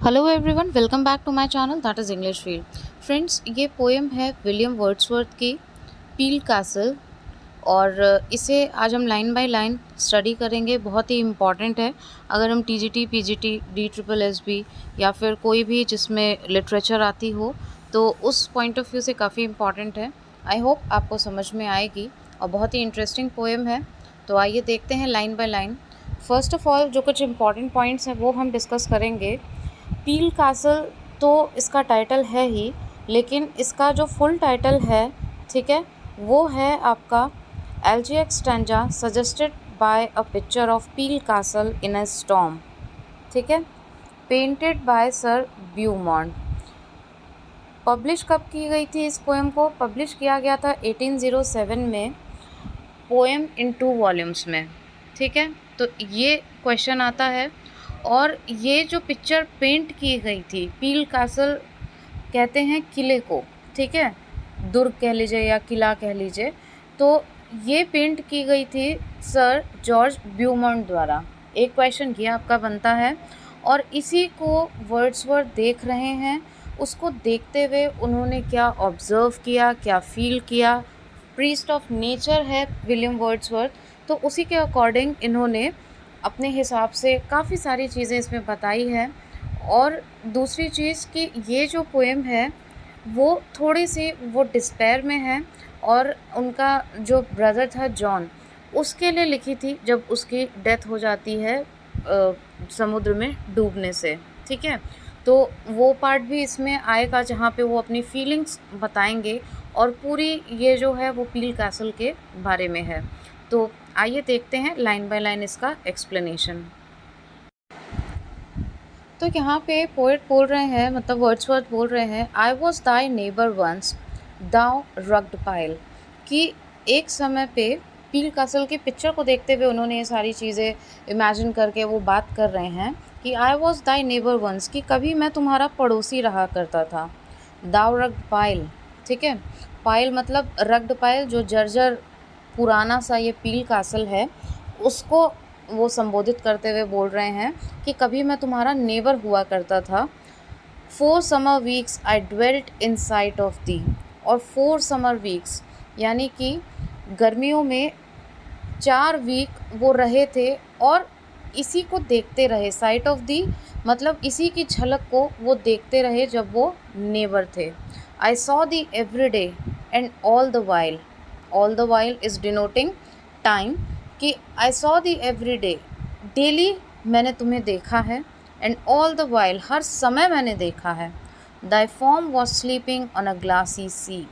Hello everyone, welcome back to my channel that is English field. Friends, ये poem है William Wordsworth की Peel castle. और इसे आज हम लाइन बाय लाइन स्टडी करेंगे। बहुत ही इम्पॉर्टेंट है। अगर हम TGT, PGT, D triple SB या फिर कोई भी जिसमें लिटरेचर आती हो तो उस पॉइंट ऑफ व्यू से काफ़ी इम्पॉर्टेंट है। आई होप आपको समझ में आएगी और बहुत ही इंटरेस्टिंग पोएम है। तो आइए देखते हैं line by line. First of all जो कुछ इम्पॉर्टेंट पॉइंट्स हैं वो हम डिस्कस करेंगे। पील कैसल तो इसका टाइटल है ही, लेकिन इसका जो फुल टाइटल है, ठीक है, वो है आपका elegiac stanza suggested by a picture of Peele Castle in a storm, ठीक है, painted by sir Beaumont. Publish कब की गई थी? इस पोएम को पब्लिश किया गया था 1807 में, पोएम इन 2 वॉल्यूम्स में, ठीक है। तो ये क्वेश्चन आता है। और ये जो पिक्चर पेंट की गई थी, पील कैसल कहते हैं किले को, ठीक है, दुर्ग कह लीजिए या किला कह लीजिए। तो ये पेंट की गई थी सर जॉर्ज ब्यूमॉन्ट द्वारा। एक क्वेश्चन ये आपका बनता है। और इसी को वर्ड्सवर्थ देख रहे हैं। उसको देखते हुए उन्होंने क्या ऑब्ज़र्व किया, क्या फील किया। प्रीस्ट ऑफ नेचर है विलियम वर्ड्सवर्थ, तो उसी के अकॉर्डिंग इन्होंने अपने हिसाब से काफ़ी सारी चीज़ें इसमें बताई है। और दूसरी चीज़ कि ये जो पोएम है वो थोड़ी सी वो डिस्पेयर में है, और उनका जो ब्रदर था जॉन, उसके लिए लिखी थी जब उसकी डेथ हो जाती है समुद्र में डूबने से, ठीक है। तो वो पार्ट भी इसमें आएगा जहाँ पे वो अपनी फीलिंग्स बताएंगे। और पूरी ये जो है वो पील कैसल के बारे में है। तो आइए देखते हैं लाइन बाय लाइन इसका एक्सप्लेनेशन। तो यहाँ पे पोएट बोल रहे हैं, मतलब वर्ड्सवर्थ बोल रहे हैं, I was thy neighbour once thou rugged pile, कि एक समय पे पील कैसल की पिक्चर को देखते हुए उन्होंने ये सारी चीज़ें इमेजिन करके वो बात कर रहे हैं कि I was thy neighbour once, कि कभी मैं तुम्हारा पड़ोसी रहा करता था। दाउ रग्ड पाइल, ठीक है, पाइल मतलब रग्ड पाइल, जो जर्जर पुराना सा ये पील कैसल है उसको वो संबोधित करते हुए बोल रहे हैं कि कभी मैं तुम्हारा नेबर हुआ करता था। 4 summer weeks I dwelt in site of the. और 4 समर वीक्स यानी कि गर्मियों में 4 वीक वो रहे थे और इसी को देखते रहे। साइट ऑफ दी मतलब इसी की झलक को वो देखते रहे जब वो नेबर थे। I saw thee every day and all the while is denoting time, कि I saw thee every day, daily मैंने तुम्हें देखा है, एंड ऑल द वाइल हर समय मैंने देखा है। Thy form was sleeping on a glassy sea,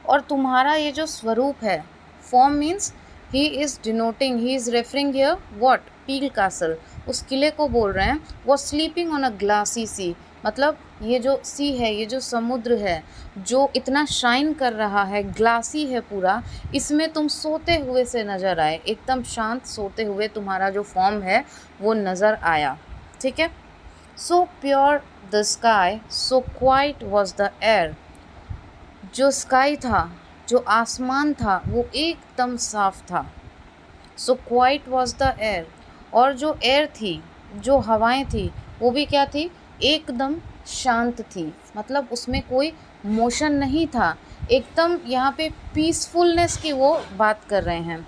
और तुम्हारा ये जो स्वरूप है, form means he is denoting, he is referring here what, Peele Castle, उस किले को बोल रहे हैं। Was sleeping on a glassy सी मतलब ये जो सी है, ये जो समुद्र है जो इतना शाइन कर रहा है, ग्लासी है पूरा, इसमें तुम सोते हुए से नज़र आए, एकदम शांत सोते हुए तुम्हारा जो फॉर्म है वो नज़र आया, ठीक है। So pure the sky, so quite was the air, जो स्काई था, जो आसमान था वो एकदम साफ था। So quite was the air, और जो एयर थी, जो हवाएं थी, वो भी क्या थी, एकदम शांत थी, मतलब उसमें कोई मोशन नहीं था, एकदम यहाँ पे पीसफुलनेस की वो बात कर रहे हैं।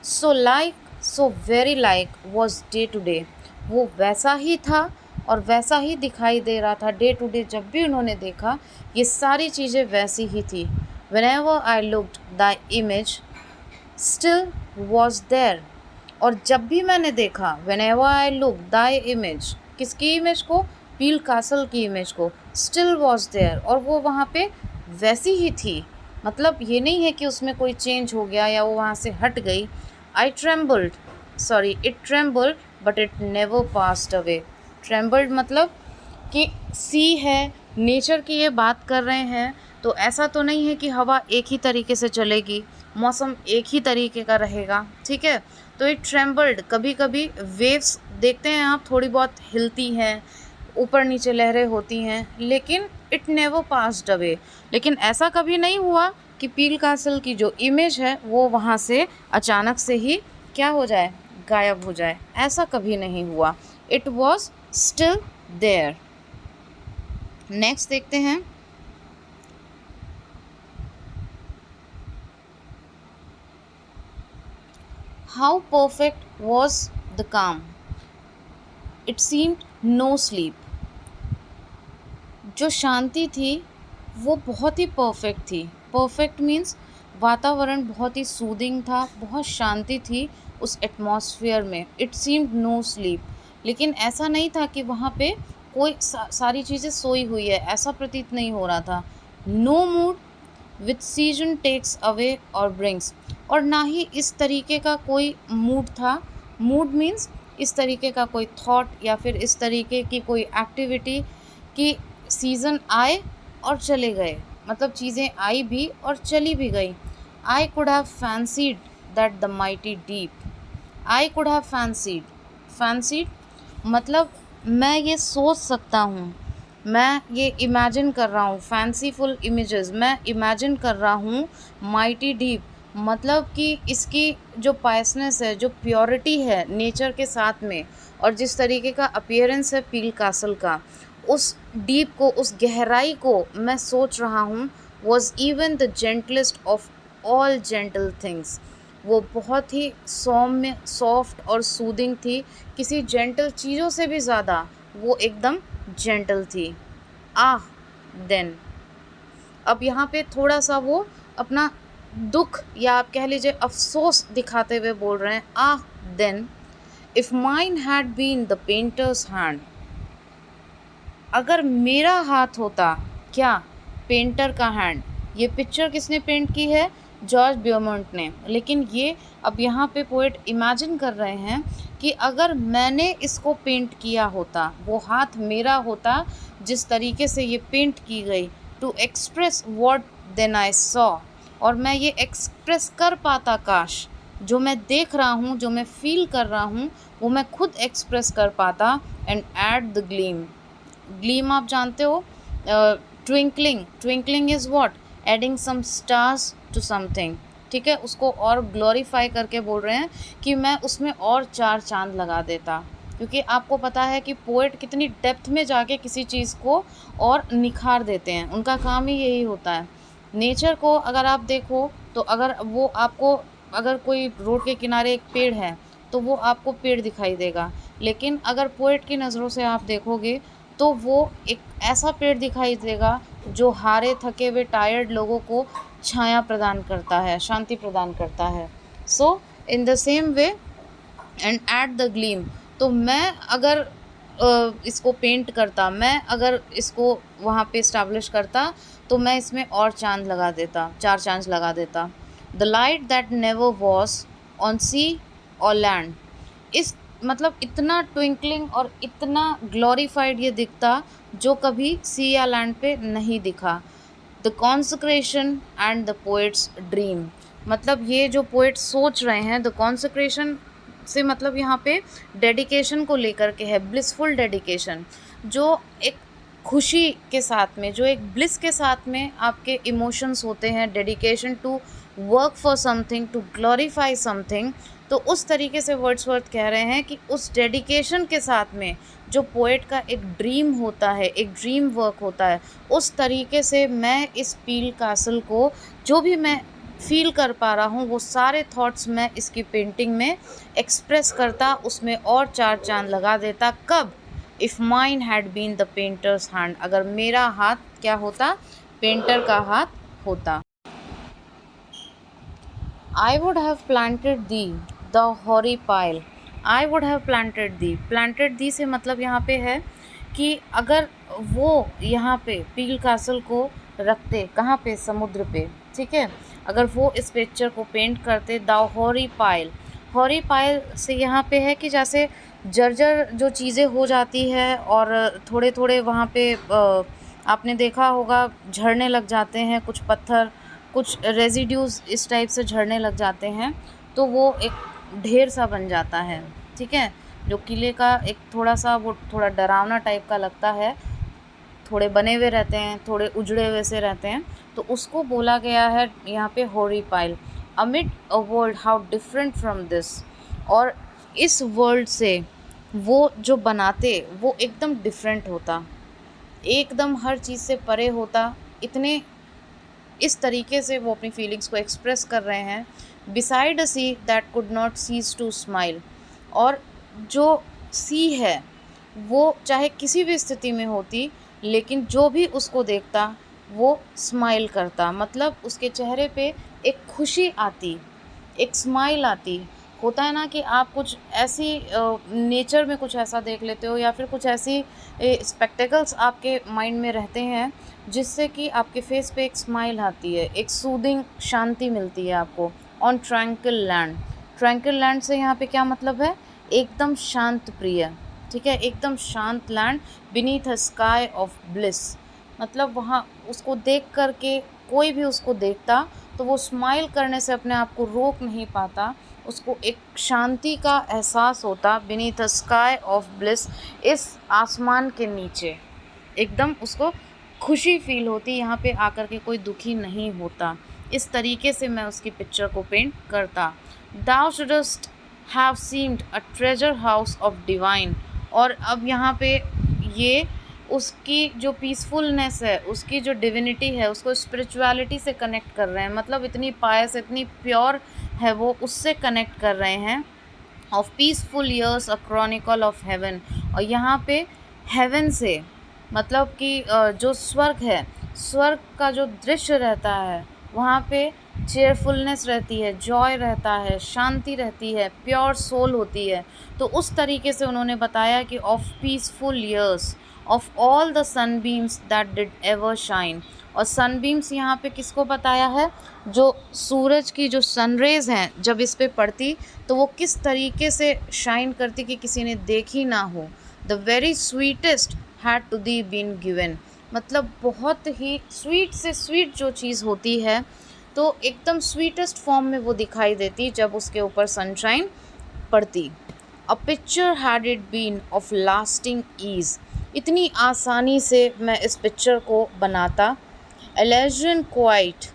So very like was day to day, वो वैसा ही था और वैसा ही दिखाई दे रहा था। डे टू डे जब भी उन्होंने देखा ये सारी चीज़ें वैसी ही थी। Whenever I looked, thy image still was there, और जब भी मैंने देखा, whenever I looked, thy image, किसकी इमेज को, पील कैसल की इमेज को, still was there, और वो वहाँ पे वैसी ही थी, मतलब ये नहीं है कि उसमें कोई चेंज हो गया या वो वहाँ से हट गई। it trembled but it never passed away। trembled मतलब कि सी है, नेचर की ये बात कर रहे हैं, तो ऐसा तो नहीं है कि हवा एक ही तरीके से चलेगी, मौसम एक ही तरीके का रहेगा, ठीक है। तो इट ट्रेम्बल्ड, कभी कभी वेव्स देखते हैं आप, थोड़ी बहुत हिलती हैं, ऊपर नीचे लहरें होती हैं, लेकिन इट नेवर पास्ड अवे, लेकिन ऐसा कभी नहीं हुआ कि पील कैसल की जो इमेज है वो वहाँ से अचानक से ही क्या हो जाए, गायब हो जाए, ऐसा कभी नहीं हुआ। It was still there. Next देखते हैं, how perfect was the calm, it seemed no sleep. जो शांति थी वो बहुत ही परफेक्ट थी। परफेक्ट मीन्स वातावरण बहुत ही सूदिंग था, बहुत शांति थी उस एटमॉस्फेयर में। इट सीम्ड नो स्लीप, लेकिन ऐसा नहीं था कि वहाँ पे कोई सारी चीज़ें सोई हुई है, ऐसा प्रतीत नहीं हो रहा था। No mood which season takes away और ब्रिंग्स, और ना ही इस तरीके का कोई मूड था। मूड मीन्स इस तरीके का कोई थॉट या फिर इस तरीके की कोई एक्टिविटी कि सीज़न आए और चले गए, मतलब चीज़ें आई भी और चली भी गई। I could have fancied that the mighty deep, I could have fancied, fancied मतलब मैं ये सोच सकता हूँ, मैं ये इमेजिन कर रहा हूँ, फैंसीफुल इमेजेस मैं इमेजिन कर रहा हूँ। माइटी डीप मतलब कि इसकी जो पायसनेस है, जो प्योरिटी है नेचर के साथ में, और जिस तरीके का अपीयरेंस है पील कासल का, उस डीप को, उस गहराई को मैं सोच रहा हूँ। Was even the gentlest of all gentle things, वो बहुत ही सौम्य, सॉफ्ट और सूदिंग थी, किसी जेंटल चीज़ों से भी ज़्यादा वो एकदम जेंटल थी। आह देन, अब यहाँ पे थोड़ा सा वो अपना दुख या आप कह लीजिए अफसोस दिखाते हुए बोल रहे हैं। Ah then, if mine had been the painter's hand, अगर मेरा हाथ होता, क्या, पेंटर का हैंड। ये पिक्चर किसने पेंट की है, जॉर्ज ब्यूमॉन्ट ने। लेकिन ये अब यहाँ पे पोएट इमेजिन कर रहे हैं कि अगर मैंने इसको पेंट किया होता, वो हाथ मेरा होता जिस तरीके से ये पेंट की गई, to express what then I saw, और मैं ये एक्सप्रेस कर पाता, काश जो मैं देख रहा हूँ, जो मैं फील कर रहा हूँ, वो मैं खुद एक्सप्रेस कर पाता। And at the gleam, gleam आप जानते हो, twinkling, twinkling is what, adding some stars to something, ठीक है, उसको और ग्लोरीफाई करके बोल रहे हैं कि मैं उसमें और चार चांद लगा देता। क्योंकि आपको पता है कि पोएट कितनी डेप्थ में जाके किसी चीज़ को और निखार देते हैं, उनका काम ही यही होता है। नेचर को अगर आप देखो तो अगर वो आपको, अगर कोई रोड के किनारे एक पेड़ है तो वो आपको पेड़ दिखाई देगा, लेकिन अगर पोएट की नज़रों से आप देखोगे तो वो एक ऐसा पेड़ दिखाई देगा जो हारे थके हुए टायर्ड लोगों को छाया प्रदान करता है, शांति प्रदान करता है। So in the same way and at the gleam, तो मैं अगर इसको पेंट करता, मैं अगर इसको वहाँ पे इस्टेब्लिश करता, तो मैं इसमें और चांद लगा देता, चार चांद लगा देता। The light that never was on sea और लैंड, इस मतलब इतना ट्विंकलिंग और इतना ग्लोरीफाइड ये दिखता जो कभी सी या लैंड पे नहीं दिखा। The consecration and the poet's dream, मतलब ये जो पोएट सोच रहे हैं, द कॉन्सक्रेशन से मतलब यहाँ पे डेडिकेशन को लेकर के है, ब्लिसफुल डेडिकेशन, जो एक खुशी के साथ में, जो एक ब्लिस के साथ में आपके इमोशंस होते हैं, dedication to work for something, to glorify something. तो उस तरीके से वर्ड्सवर्थ कह रहे हैं कि उस डेडिकेशन के साथ में जो पोएट का एक ड्रीम होता है, एक ड्रीम वर्क होता है, उस तरीके से मैं इस पील कासल को, जो भी मैं फील कर पा रहा हूँ, वो सारे थॉट्स मैं इसकी पेंटिंग में एक्सप्रेस करता, उसमें और चार चांद लगा देता। कब, if mine had been the painter's hand, अगर मेरा हाथ क्या होता, पेंटर का हाथ होता। I would have planted thee the hoary pile, I would have planted thee, planted thee से मतलब यहाँ पे है कि अगर वो यहाँ पे पील कासल को रखते, कहाँ पे, समुद्र पे, ठीक है, अगर वो इस पिक्चर को पेंट करते, द हॉरी पाइल, हॉरी पाइल से यहाँ पे है कि जैसे जर्जर जो चीज़ें हो जाती है और थोड़े थोड़े वहाँ पे आपने देखा होगा झड़ने लग जाते हैं कुछ पत्थर, कुछ रेजिड्यूज़ इस टाइप से झड़ने लग जाते हैं, तो वो एक ढेर सा बन जाता है, ठीक है, जो किले का एक थोड़ा सा, वो थोड़ा डरावना टाइप का लगता है, थोड़े बने हुए रहते हैं, थोड़े उजड़े हुए से रहते हैं, तो उसको बोला गया है यहाँ पे होरी pile. Amid a world how different from this, और इस वर्ल्ड से वो जो बनाते वो एकदम डिफरेंट होता, एकदम हर चीज़ से परे होता। इतने इस तरीके से वो अपनी फीलिंग्स को एक्सप्रेस कर रहे हैं। Beside a sea that could not cease to smile. और जो सी है वो चाहे किसी भी स्थिति में होती, लेकिन जो भी उसको देखता वो स्माइल करता, मतलब उसके चेहरे पे एक खुशी आती, एक स्माइल आती। होता है ना कि आप कुछ ऐसी नेचर में कुछ ऐसा देख लेते हो, या फिर कुछ ऐसी स्पेक्टेकल्स आपके माइंड में रहते हैं जिससे कि आपके फेस पे एक स्माइल आती है, एक सूदिंग शांति मिलती है आपको। On tranquil land. Tranquil land से यहाँ पे क्या मतलब है? एकदम शांत प्रिय, ठीक है, एकदम शांत land beneath a sky of bliss. मतलब वहाँ उसको देख कर के कोई भी उसको देखता तो वो स्माइल करने से अपने आप को रोक नहीं पाता, उसको एक शांति का एहसास होता beneath a sky of bliss. इस आसमान के नीचे एकदम उसको खुशी फील होती, यहाँ पे आकर के कोई दुखी नहीं होता। इस तरीके से मैं उसकी पिक्चर को पेंट करता। Thou shouldst have seemed a treasure house of divine। और अब यहाँ पे ये उसकी जो पीसफुलनेस है, उसकी जो डिविनिटी है, उसको स्पिरिचुअलिटी से कनेक्ट कर रहे हैं, मतलब इतनी पायस, इतनी प्योर है वो, उससे कनेक्ट कर रहे हैं। Of peaceful years a Chronicle of haven. और यहाँ पे हेवन से मतलब कि जो स्वर्ग है, स्वर्ग का जो दृश्य रहता है वहाँ पे चेयरफुलनेस रहती है, जॉय रहता है, शांति रहती है, प्योर सोल होती है। तो उस तरीके से उन्होंने बताया कि of peaceful years of all the sunbeams that did ever shine. और सनबीम्स यहाँ पे किसको बताया है? जो सूरज की जो सनरेज हैं जब इस पे पड़ती तो वो किस तरीके से शाइन करती कि किसी ने देखी ना हो। The very sweetest had to thee been given. मतलब बहुत ही स्वीट से स्वीट जो चीज़ होती है तो एकदम स्वीटेस्ट फॉर्म में वो दिखाई देती जब उसके ऊपर सनशाइन पड़ती। A picture had it been of lasting ease. इतनी आसानी से मैं इस पिक्चर को बनाता। एलेजन क्वाइट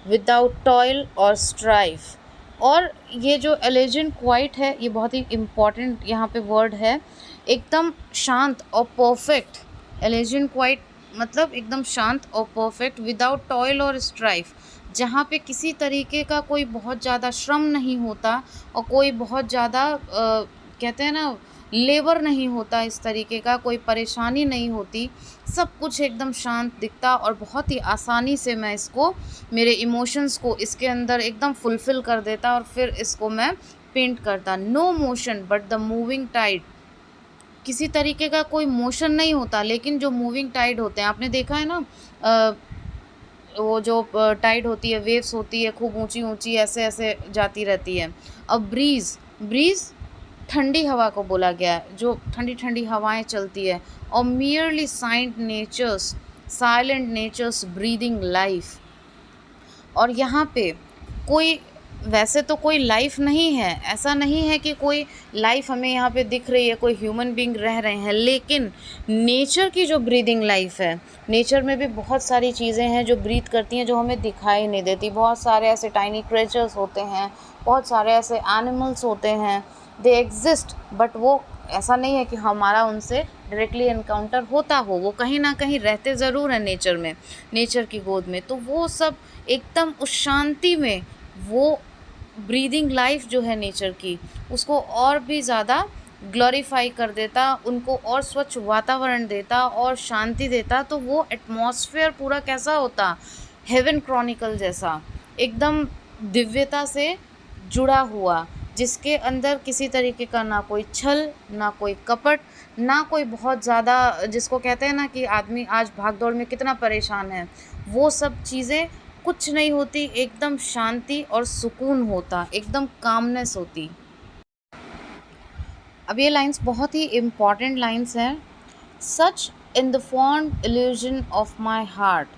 विदाउट टॉयल और स्ट्राइफ। और ये जो एलिजेंट क्वाइट है ये बहुत ही इम्पॉर्टेंट यहाँ पे वर्ड है। एकदम शांत और परफेक्ट। एलिजेंट क्वाइट मतलब एकदम शांत और परफेक्ट, विदाउट टॉयल और स्ट्राइफ, जहाँ पे किसी तरीके का कोई बहुत ज़्यादा श्रम नहीं होता और कोई बहुत ज़्यादा कहते हैं ना लेबर नहीं होता, इस तरीके का कोई परेशानी नहीं होती, सब कुछ एकदम शांत दिखता। और बहुत ही आसानी से मैं इसको, मेरे इमोशंस को इसके अंदर एकदम फुलफ़िल कर देता और फिर इसको मैं पेंट करता। No motion but the moving tide. किसी तरीके का कोई मोशन नहीं होता, लेकिन जो मूविंग टाइड होते हैं, आपने देखा है ना वो जो टाइड होती है, वेव्स होती है, खूब ऊंची ऊंची ऐसे ऐसे जाती रहती है। अब ब्रीज़, ब्रीज़ ठंडी हवा को बोला गया है, जो ठंडी ठंडी हवाएं चलती है। और merely silent nature's breathing life. और यहाँ पे कोई, वैसे तो कोई लाइफ नहीं है, ऐसा नहीं है कि कोई लाइफ हमें यहाँ पे दिख रही है, कोई ह्यूमन बीइंग रह रहे हैं, लेकिन नेचर की जो ब्रीदिंग लाइफ है, नेचर में भी बहुत सारी चीज़ें हैं जो ब्रीथ करती हैं जो हमें दिखाई नहीं देती। बहुत सारे ऐसे टाइनी क्रिएचर्स होते हैं, बहुत सारे ऐसे एनिमल्स होते हैं, दे एग्जिस्ट, बट वो ऐसा नहीं है कि हमारा उनसे डायरेक्टली एनकाउंटर होता हो, वो कहीं ना कहीं रहते ज़रूर हैं नेचर में, नेचर की गोद में। तो वो सब एकदम उस शांति में, वो ब्रीदिंग लाइफ जो है नेचर की, उसको और भी ज़्यादा ग्लोरीफाई कर देता, उनको और स्वच्छ वातावरण देता और शांति देता। तो वो एटमॉस्फेयर पूरा कैसा होता? हेवन क्रॉनिकल जैसा, एकदम दिव्यता से जुड़ा हुआ, जिसके अंदर किसी तरीके का ना कोई छल, ना कोई कपट, ना कोई बहुत ज़्यादा, जिसको कहते हैं ना कि आदमी आज भाग दौड़ में कितना परेशान है, वो सब चीज़ें कुछ नहीं होती। एकदम शांति और सुकून होता, एकदम कामनेस होती। अब ये लाइंस बहुत ही इम्पॉर्टेंट लाइंस हैं। Such in the fond illusion of my heart.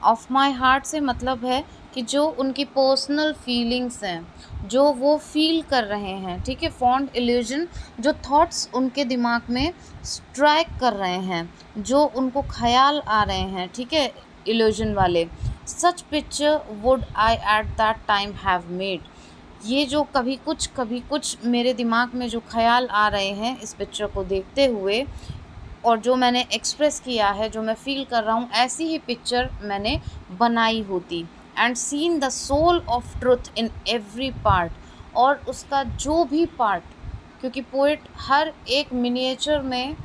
Of my heart से मतलब है कि जो उनकी पर्सनल फीलिंग्स हैं, जो वो फील कर रहे हैं, ठीक है। फॉन्ड इल्यूजन, जो थॉट्स उनके दिमाग में स्ट्राइक कर रहे हैं, जो उनको ख्याल आ रहे हैं, ठीक है, इल्यूजन वाले। Such picture would I at that time have made. ये जो कभी कुछ मेरे दिमाग में जो ख्याल आ रहे हैं इस पिक्चर को देखते हुए, और जो मैंने एक्सप्रेस किया है, जो मैं फ़ील कर रहा हूँ, ऐसी ही पिक्चर मैंने बनाई होती। And seen the soul of truth in every part, और उसका जो भी पार्ट, क्योंकि पोइट हर एक मिनिएचर में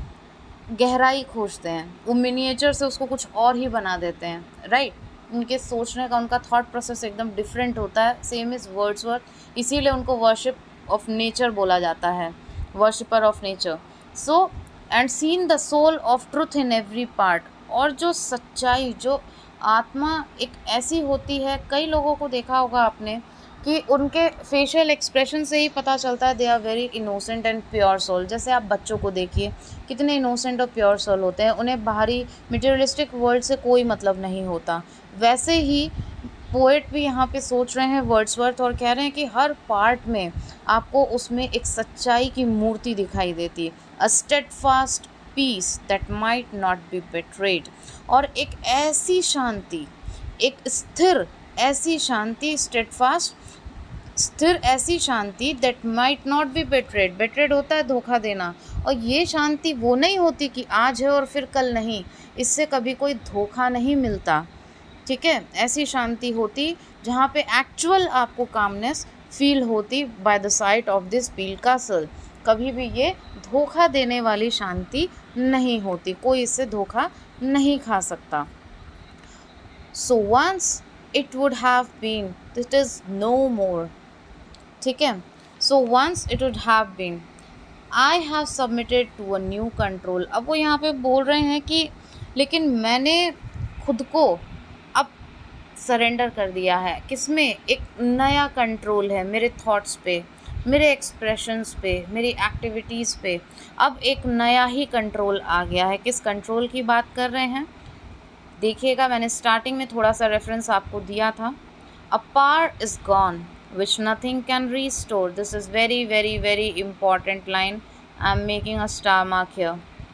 गहराई खोजते हैं, वो मिनिएचर से उसको कुछ और ही बना देते हैं, राइट। उनके सोचने का, उनका थॉट प्रोसेस एकदम डिफरेंट होता है। सेम इज़ वर्ड्सवर्थ, इसीलिए उनको वर्शिप ऑफ नेचर बोला जाता है, worshipper of nature. So and seen the soul of truth in every part, और जो सच्चाई, जो आत्मा एक ऐसी होती है, कई लोगों को देखा होगा आपने कि उनके फेशियल एक्सप्रेशन से ही पता चलता है they are very innocent and pure soul. जैसे आप बच्चों को देखिए, कितने इनोसेंट और प्योर सोल होते हैं, उन्हें बाहरी मटेरियलिस्टिक वर्ल्ड से कोई मतलब नहीं होता। वैसे ही पोएट भी यहाँ पे सोच रहे हैं वर्ड्सवर्थ, और कह रहे हैं कि हर पार्ट में आपको उसमें एक सच्चाई की मूर्ति दिखाई देती है, a steadfast peace that might not be betrayed, और एक ऐसी शांति, एक स्थिर ऐसी शांति, स्टेडफास्ट स्थिर ऐसी शांति that might not be betrayed, betrayed होता है धोखा देना, और ये शांति वो नहीं होती कि आज है और फिर कल नहीं, इससे कभी कोई धोखा नहीं मिलता, ठीक है। ऐसी शांति होती जहाँ पे एक्चुअल आपको कामनेस फील होती by the site of this peel castle. कभी भी ये धोखा देने वाली शांति नहीं होती, कोई इससे धोखा नहीं खा सकता। So once it would have been, it is no more, ठीक है। So once it would have been, I have submitted to a new control. अब वो यहाँ पे बोल रहे हैं कि लेकिन मैंने खुद को अब सरेंडर कर दिया है, किसमें, एक नया कंट्रोल है मेरे थॉट्स पे, मेरे एक्सप्रेशंस पे, मेरी एक्टिविटीज़ पे। अब एक नया ही कंट्रोल आ गया है। किस कंट्रोल की बात कर रहे हैं देखिएगा, मैंने स्टार्टिंग में थोड़ा सा रेफरेंस आपको दिया था। A power is gone which nothing can restore. This is very very very important line. I'm making a star mark here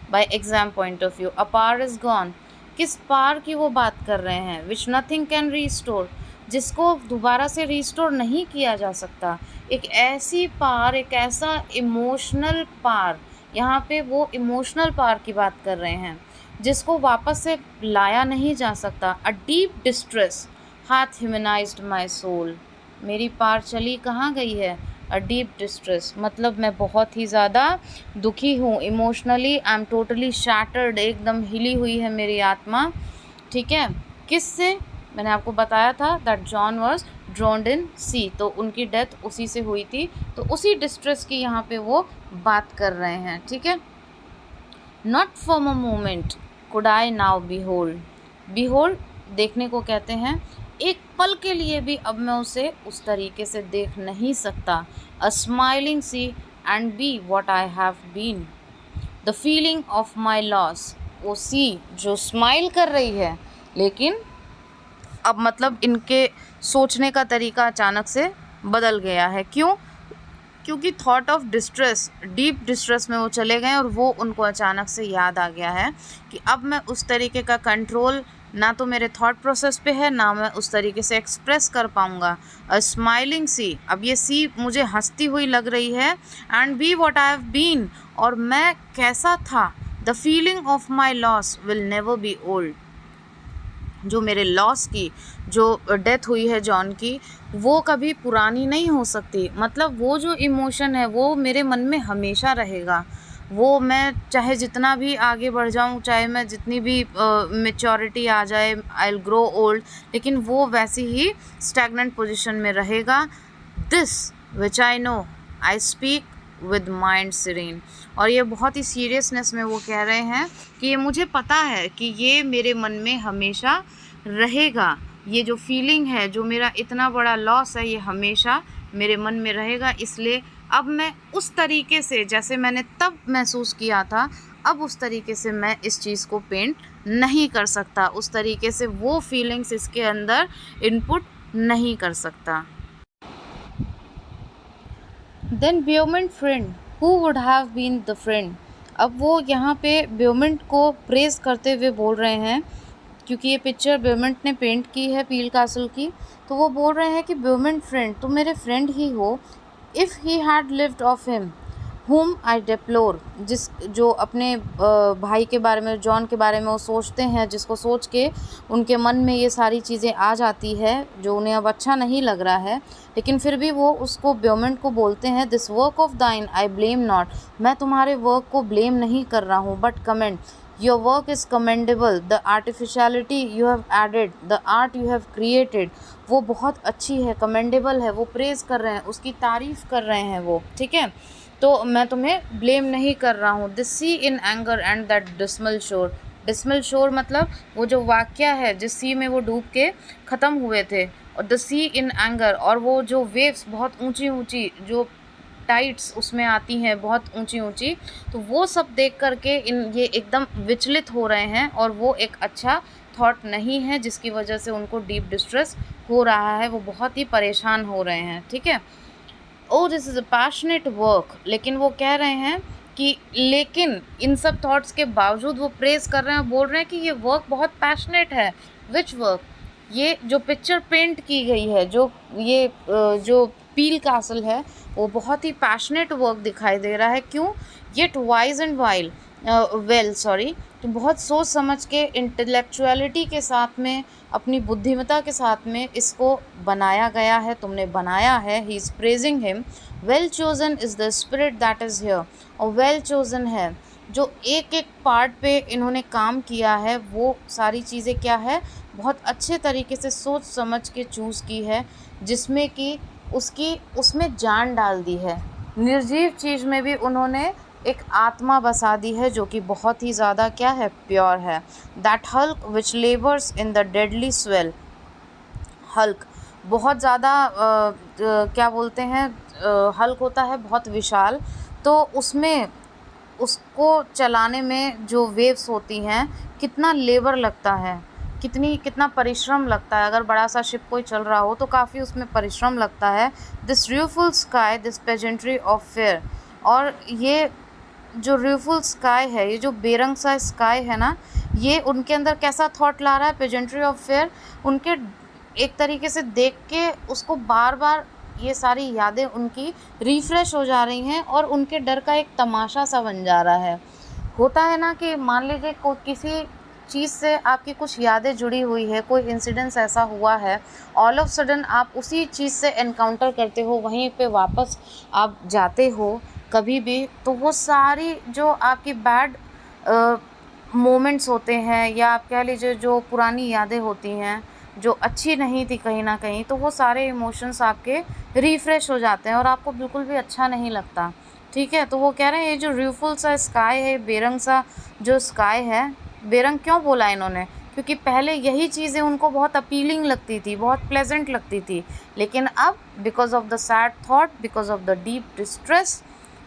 by exam point of view. A par is gone. किस पार की वो बात कर रहे हैं, which nothing can restore, जिसको दोबारा से रिस्टोर नहीं किया जा सकता। एक ऐसी पार, एक ऐसा इमोशनल पार, यहाँ पे वो इमोशनल पार की बात कर रहे हैं जिसको वापस से लाया नहीं जा सकता। A deep distress hath humanized my soul. मेरी पार चली कहाँ गई है, अ डीप डिस्ट्रेस, मतलब मैं बहुत ही ज़्यादा दुखी हूँ, emotionally I am totally shattered, एकदम हिली हुई है मेरी आत्मा, ठीक है। किससे, मैंने आपको बताया था that John was ड्रोन्ड in sea, तो उनकी डेथ उसी से हुई थी, तो उसी डिस्ट्रेस की यहाँ पे वो बात कर रहे हैं, ठीक है। Not for a moment could I now behold, behold देखने को कहते हैं, एक पल के लिए भी अब मैं उसे उस तरीके से देख नहीं सकता। A smiling sea and be what I have been, the feeling of my loss, वो सी जो स्माइल कर रही है, लेकिन अब मतलब इनके सोचने का तरीका अचानक से बदल गया है। क्यों? क्योंकि thought of distress, deep distress में वो चले गए, और वो उनको अचानक से याद आ गया है कि अब मैं उस तरीके का कंट्रोल ना तो मेरे थॉट प्रोसेस पे है, ना मैं उस तरीके से एक्सप्रेस कर पाऊँगा। अ स्माइलिंग सी, अब ये सी मुझे हंसती हुई लग रही है, and be what I have been, और मैं कैसा था, the feeling of my loss will never be old, जो मेरे लॉस की, जो डेथ हुई है जॉन की, वो कभी पुरानी नहीं हो सकती। मतलब वो जो इमोशन है वो मेरे मन में हमेशा रहेगा, वो मैं चाहे जितना भी आगे बढ़ जाऊँ, चाहे मैं जितनी भी मैच्योरिटी आ जाए, आई विल ग्रो ओल्ड, लेकिन वो वैसी ही स्टैग्नेंट पोजीशन में रहेगा। This which I know I speak with mind serene, और ये बहुत ही सीरियसनेस में वो कह रहे हैं कि ये मुझे पता है कि ये मेरे मन में हमेशा रहेगा, ये जो फीलिंग है, जो मेरा इतना बड़ा लॉस है, ये हमेशा मेरे मन में रहेगा। इसलिए अब मैं उस तरीके से, जैसे मैंने तब महसूस किया था, अब उस तरीके से मैं इस चीज़ को पेंट नहीं कर सकता, उस तरीके से वो फीलिंग्स इसके अंदर इनपुट नहीं कर सकता। Then Beaumont friend, who would have been the friend. अब वो यहाँ पे ब्योमेंट को प्रेज़ करते हुए बोल रहे हैं, क्योंकि ये पिक्चर ब्योमेंट ने पेंट की है पील कासल की, तो वो बोल रहे हैं कि ब्योमेंट फ्रेंड, तुम मेरे फ्रेंड ही हो। If he had lived of him, whom I deplore, जिस जो अपने भाई के बारे में, जॉन के बारे में वो सोचते हैं, जिसको सोच के उनके मन में ये सारी चीज़ें आ जाती है, जो उन्हें अब अच्छा नहीं लग रहा है, लेकिन फिर भी वो उसको ब्योमेंट को बोलते हैं, दिस वर्क ऑफ दाइन आई ब्लेम नॉट, मैं तुम्हारे वर्क को ब्लेम नहीं कर रहा हूँ, but comment your work is commendable, the artificiality you have added, the art you have created, वो बहुत अच्छी है, कमेंडेबल है, वो प्रेज़ कर रहे हैं, उसकी तारीफ़ कर रहे हैं वो, ठीक है। तो मैं तुम्हें ब्लेम नहीं कर रहा हूँ। This sea in anger and that dismal shore, dismal shore मतलब वो जो वाक्य है जिस सी में वो डूब के ख़त्म हुए थे, और द सी इन एंगर, और वो जो वेव्स बहुत ऊंची ऊंची, जो टाइड्स उसमें आती हैं बहुत ऊंची ऊंची, तो वो सब देख करके ये एकदम विचलित हो रहे हैं, और वो एक अच्छा थॉट नहीं है जिसकी वजह से उनको डीप डिस्ट्रेस हो रहा है, वो बहुत ही परेशान हो रहे हैं, ठीक है। Oh this is a passionate work, लेकिन वो कह रहे हैं कि लेकिन इन सब थॉट्स के बावजूद वो प्रेज़ कर रहे हैं, बोल रहे हैं कि ये वर्क बहुत पैशनेट है। Which work? ये जो पिक्चर पेंट की गई है, जो पील कासल है, वो बहुत ही पैशनेट वर्क दिखाई दे रहा है। क्यों? Yet wise and while well sorry, तो बहुत सोच समझ के, इंटेलेक्चुअलिटी के साथ में, अपनी बुद्धिमत्ता के साथ में इसको बनाया गया है, तुमने बनाया है। He is praising him, well chosen is the spirit that is here, और वेल चोजन है, जो एक एक पार्ट पे इन्होंने काम किया है, वो सारी चीज़ें क्या है, बहुत अच्छे तरीके से सोच समझ के चूज़ की है, जिसमें कि उसमें जान डाल दी है। निर्जीव चीज़ में भी उन्होंने एक आत्मा बसा दी है, जो कि बहुत ही ज़्यादा क्या है, प्योर है। That Hulk which labours in the deadly swell, Hulk बहुत ज़्यादा क्या बोलते हैं, हल्क होता है बहुत विशाल, तो उसमें उसको चलाने में जो वेव्स होती हैं, कितना लेबर लगता है, कितना परिश्रम लगता है। अगर बड़ा सा शिप कोई चल रहा हो तो काफ़ी उसमें परिश्रम लगता है। This rueful sky, this pageantry of fear, और ये जो रूफुल स्काई है, ये जो बेरंग सा स्काई है ना, ये उनके अंदर कैसा थॉट ला रहा है, पेजेंट्री ऑफ फेयर, उनके एक तरीके से देख के उसको बार बार ये सारी यादें उनकी रिफ़्रेश हो जा रही हैं, और उनके डर का एक तमाशा सा बन जा रहा है। होता है ना कि मान लीजिए किसी चीज़ से आपकी कुछ यादें जुड़ी हुई है, कोई इंसिडेंस ऐसा हुआ है, ऑल ऑफ सडन आप उसी चीज़ से एनकाउंटर करते हो, वहीं पे वापस आप जाते हो कभी भी, तो वो सारी जो आपकी बैड मोमेंट्स होते हैं, या आप कह लीजिए जो पुरानी यादें होती हैं, जो अच्छी नहीं थी कहीं ना कहीं, तो वो सारे इमोशंस आपके रिफ़्रेश हो जाते हैं, और आपको बिल्कुल भी अच्छा नहीं लगता, ठीक है। तो वो कह रहे हैं ये जो रूफुल सा स्काई है, बेरंग सा जो स्काई है, बेरंग क्यों बोला इन्होंने, क्योंकि पहले यही चीज़ें उनको बहुत अपीलिंग लगती थी, बहुत प्लेजेंट लगती थी, लेकिन अब because of the sad thought, because of the deep distress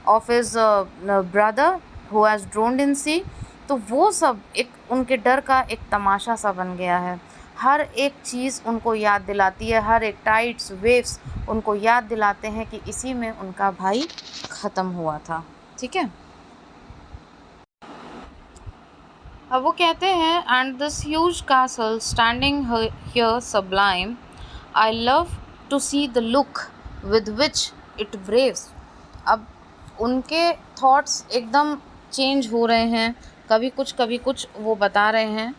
of his brother who has drowned in sea, तो वो सब एक उनके डर का एक तमाशा सा बन गया है। हर एक चीज़ उनको याद दिलाती है, हर एक टाइड्स वेव्स उनको याद दिलाते हैं कि इसी में उनका भाई ख़त्म हुआ था, ठीक है। अब वो कहते हैं, and this huge castle standing here sublime, I love to see the look with which it braves. अब उनके थॉट्स एकदम चेंज हो रहे हैं, कभी कुछ वो बता रहे हैं,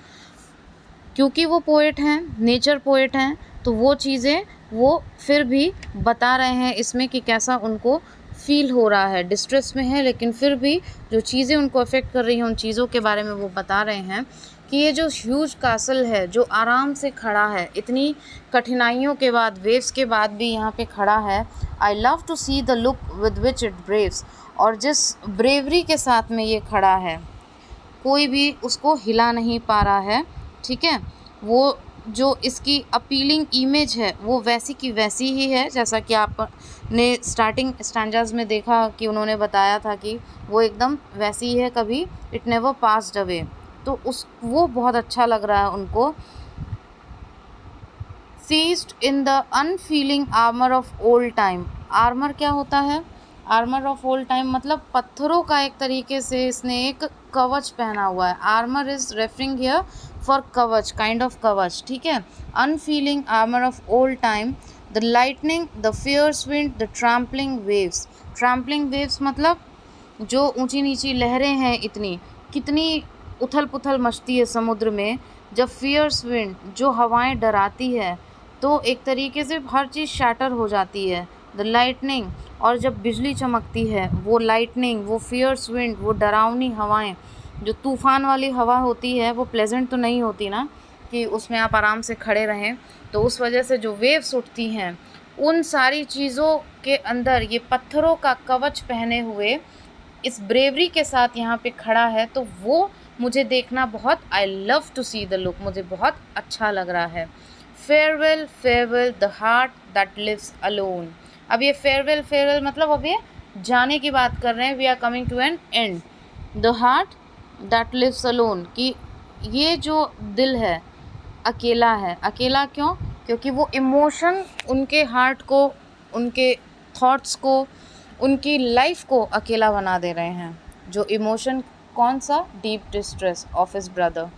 क्योंकि वो पोएट हैं, नेचर पोएट हैं, तो वो चीज़ें वो फिर भी बता रहे हैं इसमें कि कैसा उनको फील हो रहा है, डिस्ट्रेस में है, लेकिन फिर भी जो चीज़ें उनको अफेक्ट कर रही हैं, उन चीज़ों के बारे में वो बता रहे हैं कि ये जो ह्यूज कासल है, जो आराम से खड़ा है, इतनी कठिनाइयों के बाद, वेव्स के बाद भी यहाँ पे खड़ा है, I love to see the look with which it braves, और जिस ब्रेवरी के साथ में ये खड़ा है, कोई भी उसको हिला नहीं पा रहा है, ठीक है। वो जो इसकी अपीलिंग इमेज है, वो वैसी की वैसी ही है, जैसा कि आपने स्टार्टिंग स्टैंजाज में देखा कि उन्होंने बताया था कि वो एकदम वैसी ही है, कभी इट नेवर पास्ड अवे, तो वो बहुत अच्छा लग रहा है उनको। Seized in the unfeeling armour of old time, armour क्या होता है, आर्मर ऑफ ओल्ड टाइम मतलब पत्थरों का एक तरीके से इसने एक कवच पहना हुआ है। Armour is referring here for कवच, काइंड ऑफ कवच, ठीक है। Unfeeling armour of old time, the lightning, the fierce wind, the trampling waves. Trampling waves मतलब जो ऊंची नीची लहरें हैं, इतनी कितनी उथल पुथल मचती है समुद्र में, जब फियर्स विंड जो हवाएं डराती है तो एक तरीके से हर चीज़ शैटर हो जाती है। द लाइटनिंग, और जब बिजली चमकती है, वो लाइटनिंग, वो फियर्स विंड, वो डरावनी हवाएं, जो तूफ़ान वाली हवा होती है वो प्लेजेंट तो नहीं होती ना कि उसमें आप आराम से खड़े रहें, तो उस वजह से जो वेव्स उठती हैं, उन सारी चीज़ों के अंदर ये पत्थरों का कवच पहने हुए इस ब्रेवरी के साथ यहाँ पे खड़ा है, तो वो मुझे देखना बहुत, I love to see the look, मुझे बहुत अच्छा लग रहा है। Farewell farewell the heart that lives alone. अब ये फेयरवेल फेयरवेल मतलब अब ये जाने की बात कर रहे हैं, we are coming to an end. The heart that lives alone, कि ये जो दिल है अकेला है। अकेला क्यों? क्योंकि वो इमोशन उनके हार्ट को, उनके थॉट्स को, उनकी लाइफ को अकेला बना दे रहे हैं। जो इमोशन कौन सा? Deep distress of his brother.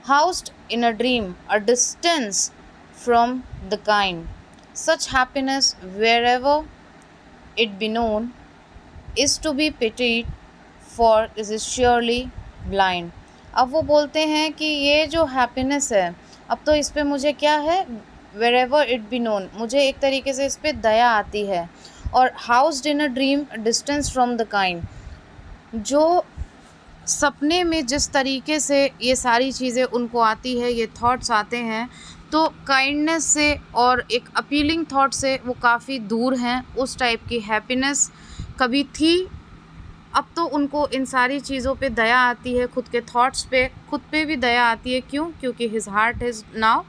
Housed in a dream, a distance from the kind, such happiness wherever it be known is to be pitied, for is surely blind। अब वो बोलते हैं कि ये जो हैप्पीनेस है, अब तो इस पे मुझे क्या है, wherever it be known, मुझे एक तरीके से इस पे दया आती है। और housed in a dream, a distance from the kind, जो सपने में जिस तरीके से ये सारी चीज़ें उनको आती है, ये थॉट्स आते हैं, तो काइंडनेस से और एक अपीलिंग थॉट से वो काफ़ी दूर हैं। उस टाइप की हैप्पीनेस कभी थी, अब तो उनको इन सारी चीज़ों पे दया आती है, खुद के थॉट्स पे, खुद पे भी दया आती है। क्यों? क्योंकि his heart is now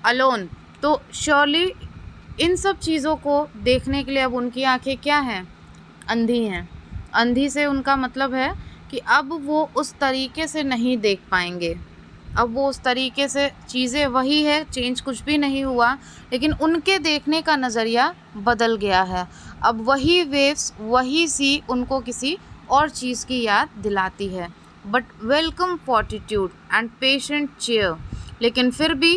alone. तो श्योरली इन सब चीज़ों को देखने के लिए अब उनकी आंखें क्या हैं? अंधी हैं। अंधी से उनका मतलब है कि अब वो उस तरीके से नहीं देख पाएंगे। अब वो उस तरीके से, चीज़ें वही है, चेंज कुछ भी नहीं हुआ, लेकिन उनके देखने का नज़रिया बदल गया है। अब वही वेव्स, वही सी उनको किसी और चीज़ की याद दिलाती है। But welcome fortitude and patient cheer, लेकिन फिर भी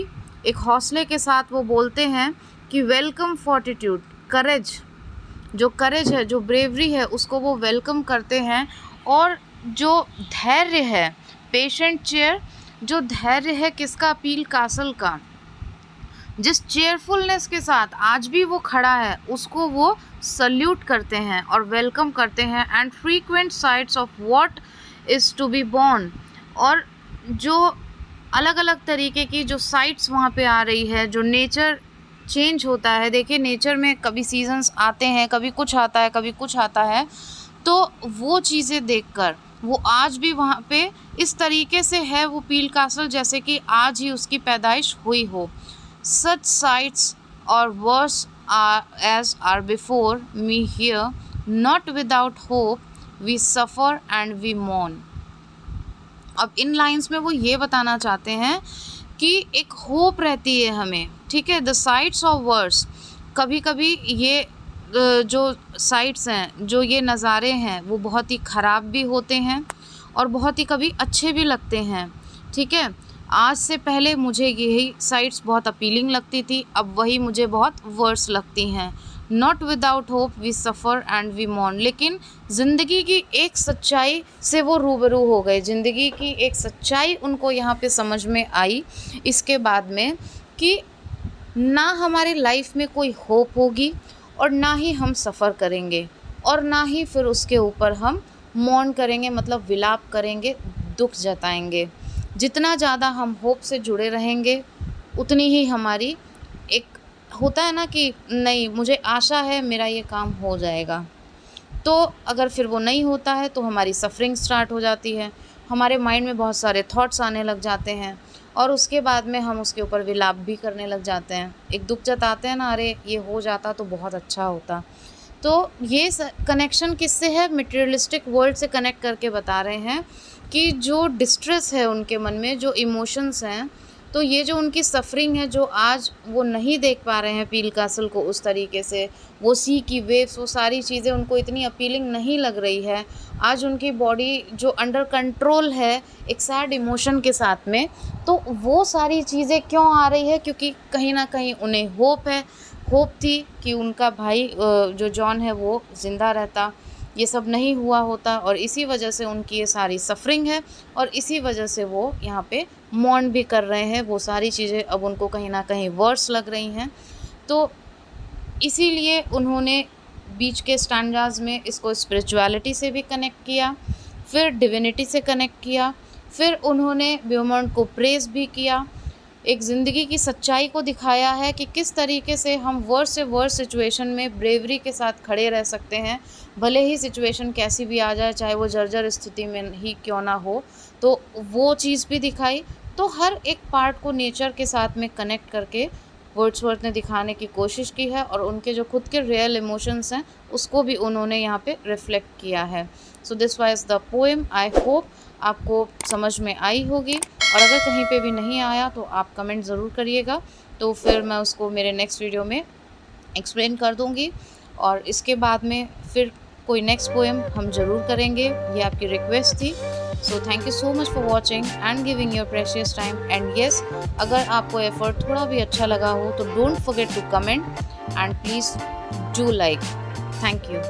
एक हौसले के साथ वो बोलते हैं कि वेलकम फॉर्टिट्यूड, करेज, जो करेज है, जो ब्रेवरी है, उसको वो वेलकम करते हैं। और जो धैर्य है, पेशेंट चेयर, जो धैर्य है किसका? पील कासल का। जिस चेयरफुलनेस के साथ आज भी वो खड़ा है, उसको वो सल्यूट करते हैं और वेलकम करते हैं। And frequent sights of what is to be borne, और जो अलग अलग तरीके की जो साइट्स वहाँ पे आ रही है, जो नेचर चेंज होता है। देखिए नेचर में कभी सीजन्स आते हैं, कभी कुछ आता है, कभी कुछ आता है, तो वो चीज़ें देखकर वो आज भी वहाँ पे इस तरीके से है वो पील कासल, जैसे कि आज ही उसकी पैदाइश हुई हो। सच साइट्स और worse as are before me here, not without hope we suffer and we mourn. अब इन लाइंस में वो ये बताना चाहते हैं कि एक होप रहती है हमें, ठीक है। द साइट्स ऑफ वर्स, कभी कभी ये जो साइट्स हैं, जो ये नज़ारे हैं, वो बहुत ही ख़राब भी होते हैं और बहुत ही कभी अच्छे भी लगते हैं, ठीक है। आज से पहले मुझे यही साइट्स बहुत अपीलिंग लगती थी, अब वही मुझे बहुत वर्स लगती हैं। Not without hope we suffer and we mourn, लेकिन ज़िंदगी की एक सच्चाई से वो रूबरू हो गए। ज़िंदगी की एक सच्चाई उनको यहाँ पे समझ में आई इसके बाद में, कि ना हमारी लाइफ में कोई होप होगी और ना ही हम सफ़र करेंगे, और ना ही फिर उसके ऊपर हम मौन करेंगे, मतलब विलाप करेंगे, दुख जताएंगे। जितना ज़्यादा हम होप से जुड़े रहेंगे, उतनी ही हमारी एक होता है ना कि नहीं, मुझे आशा है मेरा ये काम हो जाएगा, तो अगर फिर वो नहीं होता है तो हमारी सफरिंग स्टार्ट हो जाती है, हमारे माइंड में बहुत सारे थॉट्स आने लग जाते हैं, और उसके बाद में हम उसके ऊपर विलाप भी करने लग जाते हैं, एक दुख जताते हैं ना, अरे ये हो जाता तो बहुत अच्छा होता। तो ये कनेक्शन किससे है? मटेरियलिस्टिक वर्ल्ड से कनेक्ट करके बता रहे हैं कि जो डिस्ट्रेस है उनके मन में, जो इमोशंस हैं, तो ये जो उनकी सफरिंग है, जो आज वो नहीं देख पा रहे हैं पील कासल को उस तरीके से, वो सी की वेव्स, वो सारी चीज़ें उनको इतनी अपीलिंग नहीं लग रही है। आज उनकी बॉडी जो अंडर कंट्रोल है एक सैड इमोशन के साथ में, तो वो सारी चीज़ें क्यों आ रही है? क्योंकि कहीं ना कहीं उन्हें होप है, होप थी कि उनका भाई जो जॉन है वो ज़िंदा रहता, ये सब नहीं हुआ होता और इसी वजह से उनकी ये सारी सफ़रिंग है और इसी वजह से वो यहाँ पे मॉर्न भी कर रहे हैं। वो सारी चीज़ें अब उनको कहीं न कहीं वर्स लग रही हैं। तो इसीलिए उन्होंने बीच के स्टैंजाज़ में इसको स्पिरिचुअलिटी से भी कनेक्ट किया, फिर डिविनिटी से कनेक्ट किया, फिर उन्होंने ब्योमॉन्ट को प्रेज़ भी किया। एक ज़िंदगी की सच्चाई को दिखाया है कि किस तरीके से हम वर्स्ट से वर्स्ट सिचुएशन में ब्रेवरी के साथ खड़े रह सकते हैं, भले ही सिचुएशन कैसी भी आ जाए, चाहे वो जर्जर स्थिति में ही क्यों ना हो। तो वो चीज़ भी दिखाई। तो हर एक पार्ट को नेचर के साथ में कनेक्ट करके वर्ड्सवर्थ ने दिखाने की कोशिश की है और उनके जो खुद के रियल इमोशंस हैं उसको भी उन्होंने यहाँ पे रिफ्लेक्ट किया है। So this was the poem. I hope आपको समझ में आई होगी और अगर कहीं पे भी नहीं आया तो आप कमेंट ज़रूर करिएगा, तो फिर मैं उसको मेरे नेक्स्ट वीडियो में एक्सप्लेन कर दूँगी और इसके बाद में फिर कोई नेक्स्ट पोएम हम ज़रूर करेंगे। ये आपकी रिक्वेस्ट थी। So thank you so much for watching and giving your precious time. And yes, अगर आपको एफर्ट थोड़ा भी अच्छा लगा हो तो don't forget to comment and please do like. Thank you.